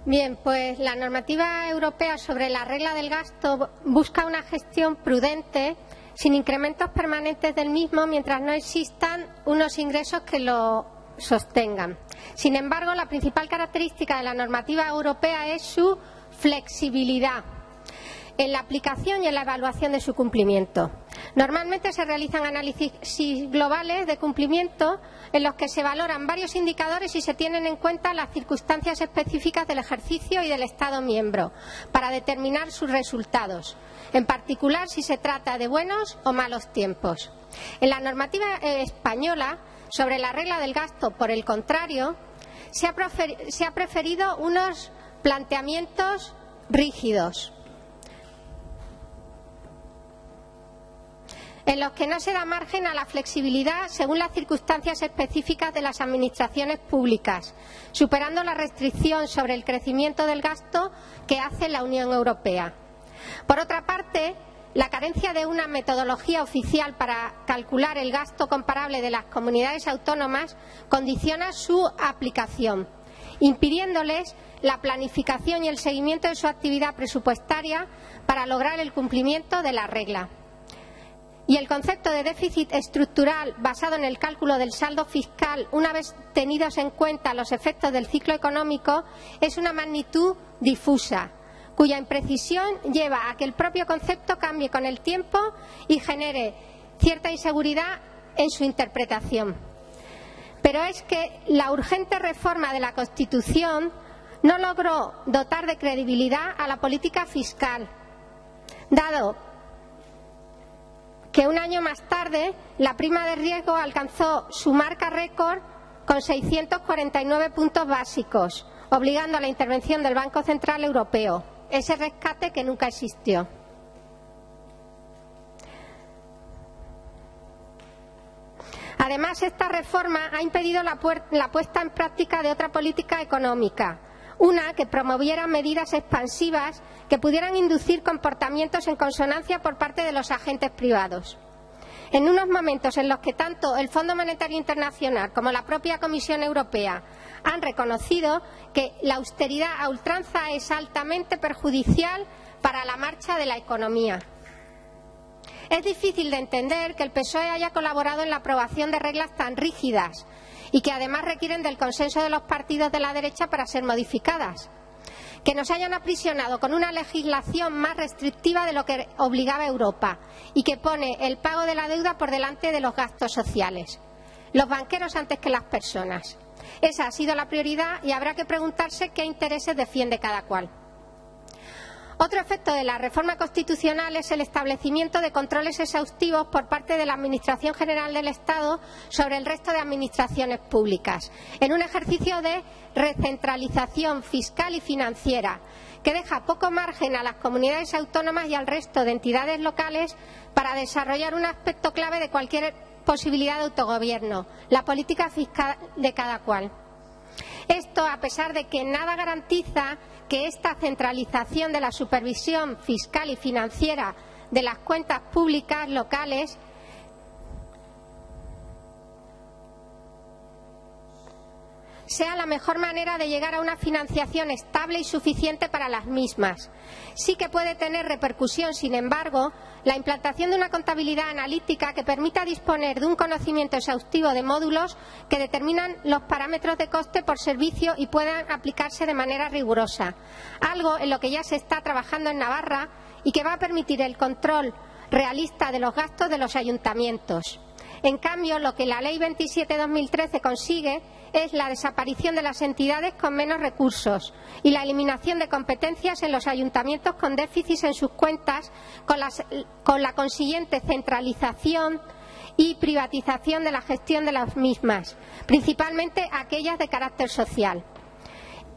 Bien, pues la normativa europea sobre la regla del gasto busca una gestión prudente, sin incrementos permanentes del mismo, mientras no existan unos ingresos que lo sostengan. Sin embargo, la principal característica de la normativa europea es su flexibilidad en la aplicación y en la evaluación de su cumplimiento. Normalmente se realizan análisis globales de cumplimiento en los que se valoran varios indicadores y se tienen en cuenta las circunstancias específicas del ejercicio y del Estado miembro para determinar sus resultados, en particular si se trata de buenos o malos tiempos. En la normativa española sobre la regla del gasto, por el contrario, se ha preferido unos planteamientos rígidos, en los que no se da margen a la flexibilidad según las circunstancias específicas de las administraciones públicas, superando la restricción sobre el crecimiento del gasto que hace la Unión Europea. Por otra parte, la carencia de una metodología oficial para calcular el gasto comparable de las comunidades autónomas condiciona su aplicación, impidiéndoles la planificación y el seguimiento de su actividad presupuestaria para lograr el cumplimiento de la regla. Y el concepto de déficit estructural basado en el cálculo del saldo fiscal, una vez tenidos en cuenta los efectos del ciclo económico, es una magnitud difusa, cuya imprecisión lleva a que el propio concepto cambie con el tiempo y genere cierta inseguridad en su interpretación. Pero es que la urgente reforma de la Constitución no logró dotar de credibilidad a la política fiscal, dado que un año más tarde la prima de riesgo alcanzó su marca récord con 649 puntos básicos, obligando a la intervención del Banco Central Europeo, ese rescate que nunca existió. Además, esta reforma ha impedido la puesta en práctica de otra política económica, una que promoviera medidas expansivas que pudieran inducir comportamientos en consonancia por parte de los agentes privados. En unos momentos en los que tanto el Fondo Monetario Internacional como la propia Comisión Europea han reconocido que la austeridad a ultranza es altamente perjudicial para la marcha de la economía. Es difícil de entender que el PSOE haya colaborado en la aprobación de reglas tan rígidas y que además requieren del consenso de los partidos de la derecha para ser modificadas, que nos hayan aprisionado con una legislación más restrictiva de lo que obligaba Europa y que pone el pago de la deuda por delante de los gastos sociales, los banqueros antes que las personas. Esa ha sido la prioridad y habrá que preguntarse qué intereses defiende cada cual. Otro efecto de la reforma constitucional es el establecimiento de controles exhaustivos por parte de la Administración General del Estado sobre el resto de administraciones públicas, en un ejercicio de recentralización fiscal y financiera que deja poco margen a las comunidades autónomas y al resto de entidades locales para desarrollar un aspecto clave de cualquier posibilidad de autogobierno, la política fiscal de cada cual. Esto a pesar de que nada garantiza que esta centralización de la supervisión fiscal y financiera de las cuentas públicas locales sea la mejor manera de llegar a una financiación estable y suficiente para las mismas. Sí que puede tener repercusión, sin embargo, la implantación de una contabilidad analítica que permita disponer de un conocimiento exhaustivo de módulos que determinan los parámetros de coste por servicio y puedan aplicarse de manera rigurosa, algo en lo que ya se está trabajando en Navarra y que va a permitir el control realista de los gastos de los ayuntamientos. En cambio, lo que la Ley 27/2013 consigue es la desaparición de las entidades con menos recursos y la eliminación de competencias en los ayuntamientos con déficits en sus cuentas, con la consiguiente centralización y privatización de la gestión de las mismas, principalmente aquellas de carácter social.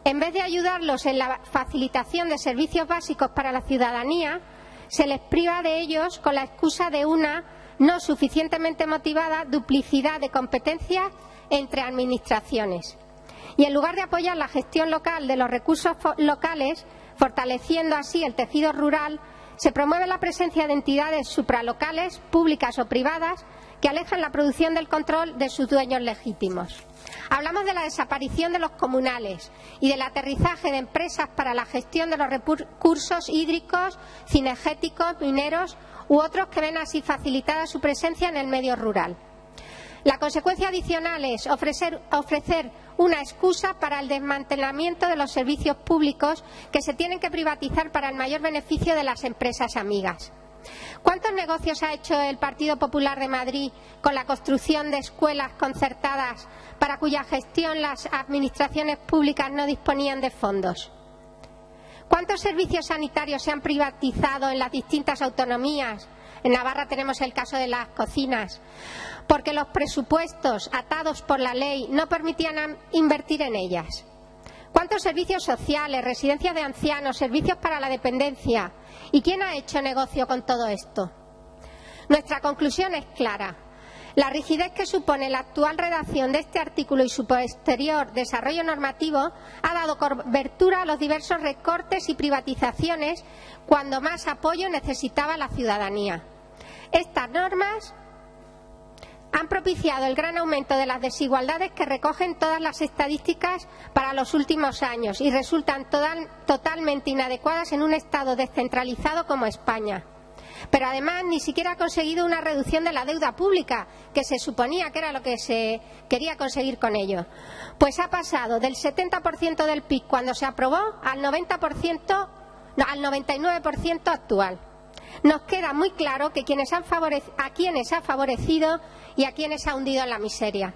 En vez de ayudarlos en la facilitación de servicios básicos para la ciudadanía, se les priva de ellos con la excusa de una no suficientemente motivada duplicidad de competencias entre administraciones. Y en lugar de apoyar la gestión local de los recursos locales, fortaleciendo así el tejido rural, se promueve la presencia de entidades supralocales, públicas o privadas, que alejan la producción del control de sus dueños legítimos. Hablamos de la desaparición de los comunales y del aterrizaje de empresas para la gestión de los recursos hídricos, cinegéticos, mineros u otros que ven así facilitada su presencia en el medio rural. La consecuencia adicional es ofrecer una excusa para el desmantelamiento de los servicios públicos que se tienen que privatizar para el mayor beneficio de las empresas amigas. ¿Cuántos negocios ha hecho el Partido Popular de Madrid con la construcción de escuelas concertadas para cuya gestión las administraciones públicas no disponían de fondos? ¿Cuántos servicios sanitarios se han privatizado en las distintas autonomías? En Navarra tenemos el caso de las cocinas, porque los presupuestos atados por la ley no permitían invertir en ellas. ¿Cuántos servicios sociales, residencias de ancianos, servicios para la dependencia? ¿Y quién ha hecho negocio con todo esto? Nuestra conclusión es clara. La rigidez que supone la actual redacción de este artículo y su posterior desarrollo normativo ha dado cobertura a los diversos recortes y privatizaciones cuando más apoyo necesitaba la ciudadanía. Estas normas han propiciado el gran aumento de las desigualdades que recogen todas las estadísticas para los últimos años y resultan totalmente inadecuadas en un Estado descentralizado como España. Pero además ni siquiera ha conseguido una reducción de la deuda pública, que se suponía que era lo que se quería conseguir con ello. Pues ha pasado del 70% del PIB cuando se aprobó al 99% actual. Nos queda muy claro que a quienes ha favorecido y a quienes ha hundido en la miseria.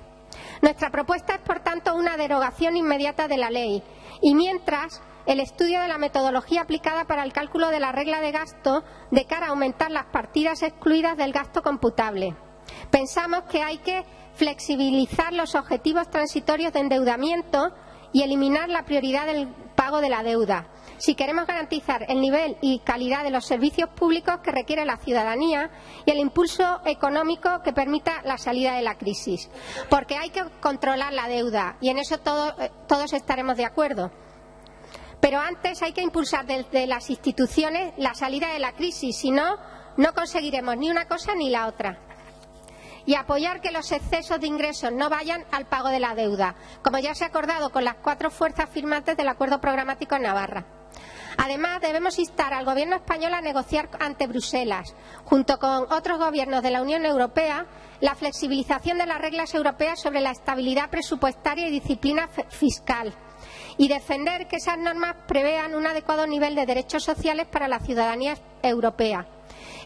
Nuestra propuesta es, por tanto, una derogación inmediata de la ley y, mientras, el estudio de la metodología aplicada para el cálculo de la regla de gasto de cara a aumentar las partidas excluidas del gasto computable. Pensamos que hay que flexibilizar los objetivos transitorios de endeudamiento y eliminar la prioridad del pago de la deuda, si queremos garantizar el nivel y calidad de los servicios públicos que requiere la ciudadanía y el impulso económico que permita la salida de la crisis. Porque hay que controlar la deuda y en eso todos estaremos de acuerdo. Pero antes hay que impulsar desde las instituciones la salida de la crisis, si no, no conseguiremos ni una cosa ni la otra. Y apoyar que los excesos de ingresos no vayan al pago de la deuda, como ya se ha acordado con las 4 fuerzas firmantes del acuerdo programático en Navarra. Además, debemos instar al Gobierno español a negociar ante Bruselas, junto con otros gobiernos de la Unión Europea, la flexibilización de las reglas europeas sobre la estabilidad presupuestaria y disciplina fiscal, y defender que esas normas prevean un adecuado nivel de derechos sociales para la ciudadanía europea,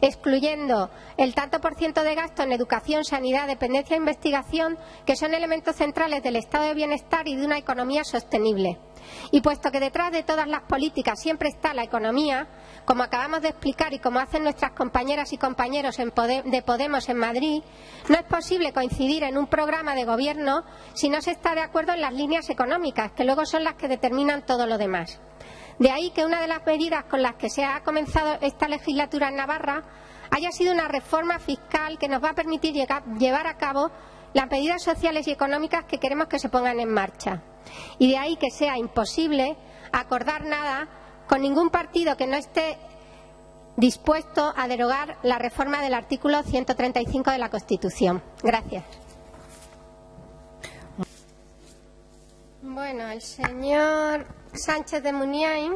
excluyendo el tanto por ciento de gasto en educación, sanidad, dependencia e investigación, que son elementos centrales del estado de bienestar y de una economía sostenible. Y puesto que detrás de todas las políticas siempre está la economía, como acabamos de explicar y como hacen nuestras compañeras y compañeros de Podemos en Madrid, no es posible coincidir en un programa de gobierno si no se está de acuerdo en las líneas económicas, que luego son las que determinan todo lo demás. De ahí que una de las medidas con las que se ha comenzado esta legislatura en Navarra haya sido una reforma fiscal que nos va a permitir llevar a cabo las medidas sociales y económicas que queremos que se pongan en marcha. Y de ahí que sea imposible acordar nada con ningún partido que no esté dispuesto a derogar la reforma del artículo 135 de la Constitución. Gracias. Bueno, el señor Sánchez de Muniain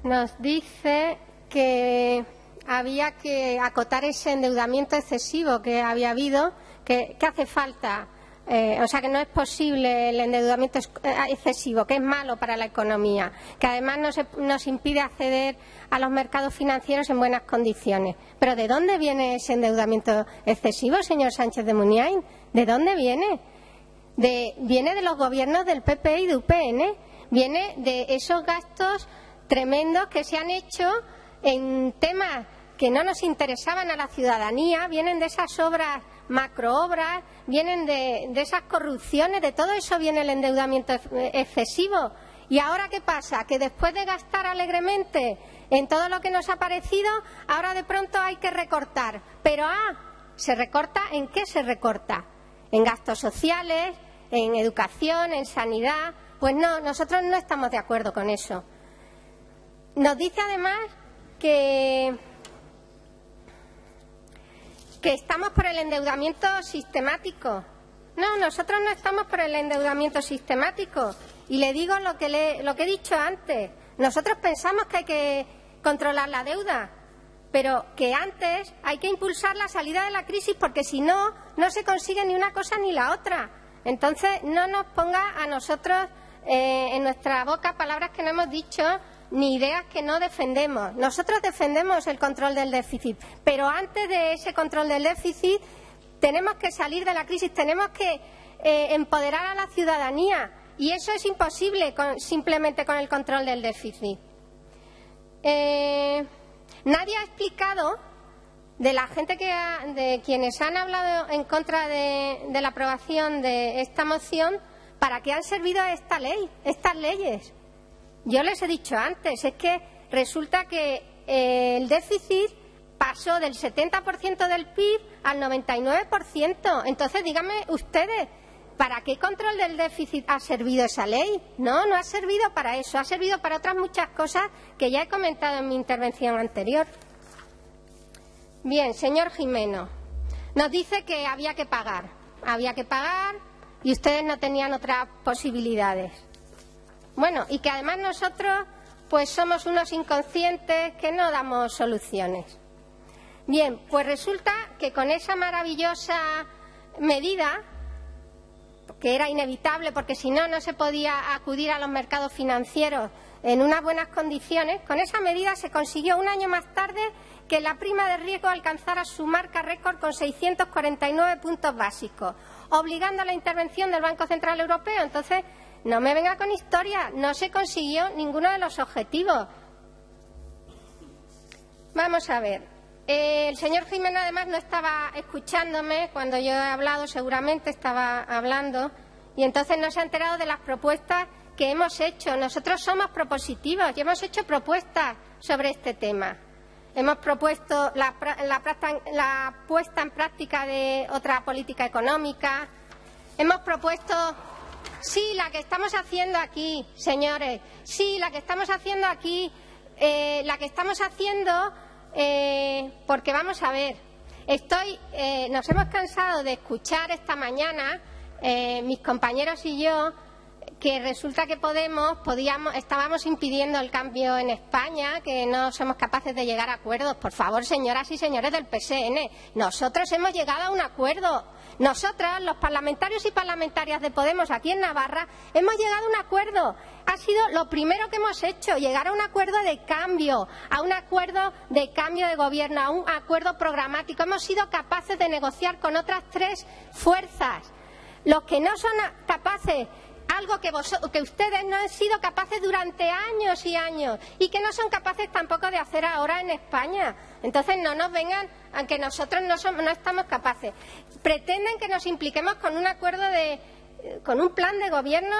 nos dice que había que acotar ese endeudamiento excesivo que había habido, que hace falta, o sea, que no es posible el endeudamiento excesivo, que es malo para la economía, que además nos impide acceder a los mercados financieros en buenas condiciones. Pero ¿de dónde viene ese endeudamiento excesivo, señor Sánchez de Muniain? ¿De dónde viene? Viene de los gobiernos del PP y de UPN, viene de esos gastos tremendos que se han hecho en temas que no nos interesaban a la ciudadanía, vienen de esas obras, macroobras, vienen de esas corrupciones, de todo eso viene el endeudamiento excesivo. ¿Y ahora qué pasa? Que después de gastar alegremente en todo lo que nos ha parecido, ahora de pronto hay que recortar. Pero ¿se recorta? ¿En qué se recorta? ¿En gastos sociales? ¿En educación? ¿En sanidad? Pues no, nosotros no estamos de acuerdo con eso. Nos dice además que que estamos por el endeudamiento sistemático. No, nosotros no estamos por el endeudamiento sistemático. Y le digo lo que he dicho antes. Nosotros pensamos que hay que controlar la deuda, pero que antes hay que impulsar la salida de la crisis, porque si no, no se consigue ni una cosa ni la otra. Entonces, no nos ponga a nosotros en nuestra boca palabras que no hemos dicho ni ideas que no defendemos. Nosotros defendemos el control del déficit, pero antes de ese control del déficit tenemos que salir de la crisis, tenemos que empoderar a la ciudadanía, y eso es imposible simplemente con el control del déficit. Nadie ha explicado, de la gente de quienes han hablado en contra de la aprobación de esta moción, para qué han servido estas leyes. Yo les he dicho antes, es que resulta que el déficit pasó del 70% del PIB al 99%. Entonces, díganme ustedes, ¿para qué control del déficit ha servido esa ley? No, no ha servido para eso, ha servido para otras muchas cosas que ya he comentado en mi intervención anterior. Bien, señor Gimeno, nos dice que había que pagar y ustedes no tenían otras posibilidades. Bueno, y que además nosotros pues somos unos inconscientes que no damos soluciones. Bien, pues resulta que con esa maravillosa medida, que era inevitable porque si no, no se podía acudir a los mercados financieros en unas buenas condiciones, con esa medida se consiguió un año más tarde que la prima de riesgo alcanzara su marca récord con 649 puntos básicos, obligando a la intervención del Banco Central Europeo. Entonces, no me venga con historia, no se consiguió ninguno de los objetivos. Vamos a ver. El señor Gimeno, además, no estaba escuchándome cuando yo he hablado, seguramente estaba hablando, y entonces no se ha enterado de las propuestas que hemos hecho. Nosotros somos propositivos y hemos hecho propuestas sobre este tema. Hemos propuesto la puesta en práctica de otra política económica. Hemos propuesto, sí, la que estamos haciendo aquí, señores, sí, la que estamos haciendo aquí, porque vamos a ver, nos hemos cansado de escuchar esta mañana, mis compañeros y yo, que resulta que estábamos impidiendo el cambio en España, que no somos capaces de llegar a acuerdos. Por favor, señoras y señores del PSN, nosotros hemos llegado a un acuerdo. Nosotras, los parlamentarios y parlamentarias de Podemos aquí en Navarra, hemos llegado a un acuerdo. Ha sido lo primero que hemos hecho, llegar a un acuerdo de cambio, a un acuerdo de cambio de gobierno, a un acuerdo programático. Hemos sido capaces de negociar con otras tres fuerzas. Los que no son capaces, algo que ustedes no han sido capaces durante años y años, y que no son capaces tampoco de hacer ahora en España. Entonces no nos vengan, aunque nosotros no estamos capaces. Pretenden que nos impliquemos con un acuerdo con un plan de gobierno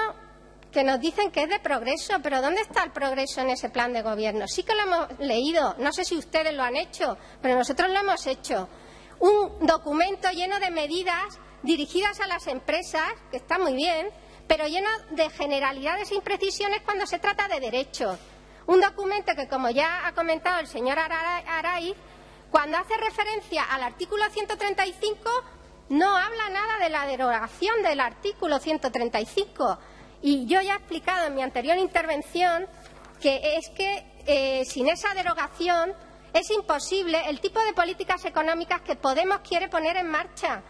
que nos dicen que es de progreso, pero ¿dónde está el progreso en ese plan de gobierno? Sí que lo hemos leído, no sé si ustedes lo han hecho, pero nosotros lo hemos hecho. Un documento lleno de medidas dirigidas a las empresas, que está muy bien, pero lleno de generalidades e imprecisiones cuando se trata de derechos. Un documento que, como ya ha comentado el señor Araiz, cuando hace referencia al artículo 135, no habla nada de la derogación del artículo 135. Y yo ya he explicado en mi anterior intervención que es que sin esa derogación es imposible el tipo de políticas económicas que Podemos quiere poner en marcha.